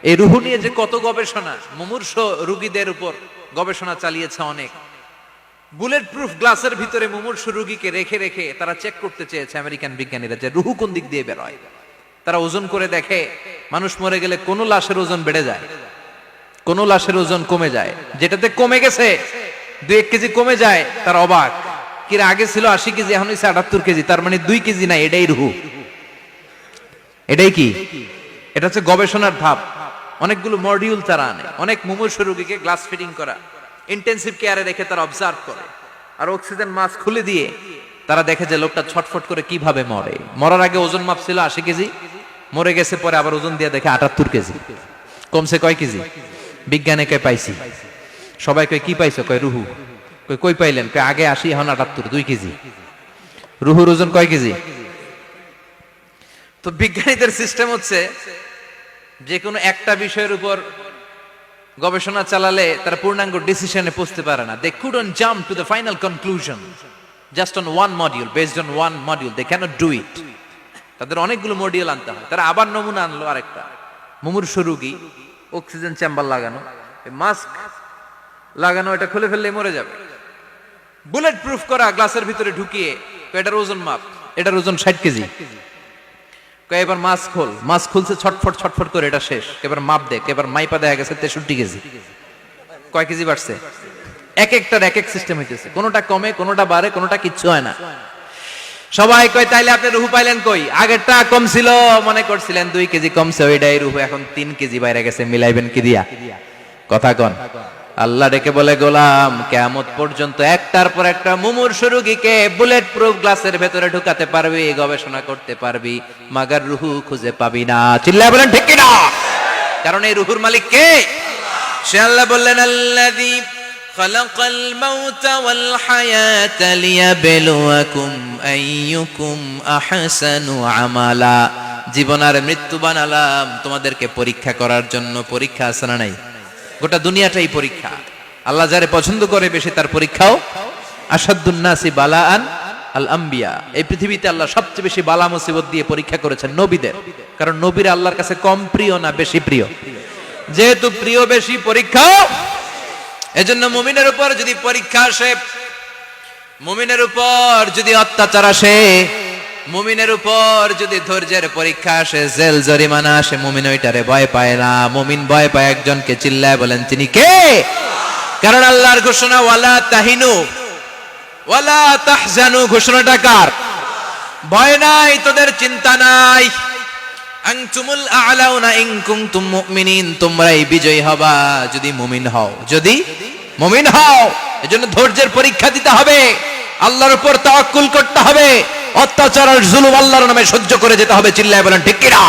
এই রুহু নিয়ে যে কত গবেষণা, মুমূর্ষ রোগীদের উপর গবেষণা চালিয়েছে অনেক। বুলেট প্রুফ গ্লাসের ভিতরে মুমূর্ষ রোগীকে রেখে রেখে তারা চেক করতে চেয়েছে আমেরিকান বিজ্ঞানীরা যে রুহু কোন দিক দিয়ে বের হয়। তারা ওজন করে দেখে মানুষ মরে গেলে কোন লাশের ওজন বেড়ে যায়, কোন লাশের ওজন কমে যায়। যেটাতে কমে গেছে 2-1 কেজি কমে যায়, তার অবাক, কিরা আগে ছিল 80 কেজি এখন হইছে 78 কেজি, তার মানে 2 কেজি না, এটাই রুহু। এটাই কি? এটা হচ্ছে গবেষণার ধাপ। অনেকগুলো মডিউল তারা আনে, অনেক মুমূর্ষ রোগীকে গ্লাস ফিটিং করা, ইন্টেনসিভ কেয়ারে রেখে তারা অবজার্ভ করে, আর অক্সিজেন মাস্ক খুলে দিয়ে তারা দেখে যে লোকটা ছটফট করে কিভাবে মরে। মরার আগে ওজন মাপ ছিল 80 কেজি, মরে গেছে পরে আবার ওজন দিয়ে দেখে 78 কেজি। কমছে কয় কেজি? বিজ্ঞানে কয় পাইছি। সবাই কয় কি পাইছো? কয় রুহু। কই পাইলেন? কয় আগে 80 এখন 78, 2 কেজি। রুহুর ওজন কয় কেজি? তো বিজ্ঞানীদের সিস্টেম হচ্ছে যে কোনো একটা বিষয়ের উপর গবেষণা চালালে তারা পূর্ণাঙ্গ ডিসিশনে পৌঁছতে পারে না। They couldn't jump to the final conclusion just on one module, based on one module. They cannot do it. তাদের অনেকগুলো মডিউল আনতে হয়। তারা আবার নমুনা আনলো আরেকটা, মুমূর্ষ রোগী, অক্সিজেন চেম্বার লাগানো, মাস্ক লাগানো, এটা খুলে ফেললে মরে যাবে। বুলেট প্রুফ করা গ্লাসের ভিতরে ঢুকিয়ে এটার ওজন মাপ, এটার ওজন 60 কেজি। এবার মাস্ক খোল, মাস্ক খুলছে ছটফট ছটফট করে, এটা শেষ। এবার মাপ দেখ, এবার মাইপা দেখা গেছে 63 কেজি। কয় কেজি বাড়ছে? এক একটার এক এক সিস্টেম হইতেছে, কোনোটা কমে, কোনোটা বাড়ে, কোনোটা কিচ্ছু হয় না। সবাই কয় তাইলে আপনি রুহু পাইলেন কই? আগেরটা কম ছিল, মনে করছিলেন 2 কেজি কমছে, ওইটাই রুহু, এখন 3 কেজি বাইরে গেছে, মিলাইবেন কি দিয়া? কথা কন। আল্লাহ ডেকে বলে, গোলাম কিয়ামত পর্যন্ত একটার পর একটা মুমূর্ষ রোগীকে বুলেট প্রুফ গ্লাসের ভেতরে ঢুকাতে পারবি, গবেষণা করতে পারবি, মাগার রুহু খুঁজে পাবি না। চিল্লায় বলেন ঠিক কিনা? কারণ এই রুহুর মালিক কে? সে আল্লাহ বললেন, আল্লাযী খালাকাল মাউতা ওয়াল হায়াতা লিয়াবলুয়াকুম আইয়ুকুম আহসানু আমালা। জীবন আর মৃত্যু বানালাম তোমাদেরকে পরীক্ষা করার জন্য। পরীক্ষা আছে না নাই? গোটা দুনিয়াটাই পরীক্ষা। আল্লাহ যারে পছন্দ করে বেশি তার পরীক্ষাও। আসাদুন নাসি বালাআন আল আম্বিয়া। এই পৃথিবীতে আল্লাহ সবচেয়ে বেশি বালা মুসিবত দিয়ে পরীক্ষা করেছেন নবীদের। কারণ নবীরা আল্লাহর কাছে কম প্রিয় না বেশি প্রিয়? যেহেতু প্রিয় বেশি, পরীক্ষাও। এজন্য মুমিনের উপর যদি পরীক্ষা আসে, মুমিনের উপর যদি অত্যাচার আসে, মুমিনের উপর যদি ধৈর্যের পরীক্ষা আসে, জেল জরিমানা আসে, মুমিন ওইটারে ভয় পায় না। মুমিন ভয় পায় একজনকে। চিল্লায় বলেন তিনি কে? কারণ আল্লাহর ঘোষণা, ওয়ালা তাহিনু ওয়ালা তাহজানু। ঘোষণাটা কার? ভয় নাই, তোদের চিন্তা নাই। আনতুমুল আ'লাউনা ইন কুনতুম মুমিনিন। তোমরাই বিজয়ী হবা যদি মুমিন হও, যদি মুমিন হও। এজন্য ধৈর্যের পরীক্ষা দিতে হবে, আল্লাহর উপর তাওয়াক্কুল করতে হবে, অত্যাচার আর জুলুম আল্লাহর নামে সহ্য করে যেতে হবে। চিল্লায় বলেন ঠিক কিনা?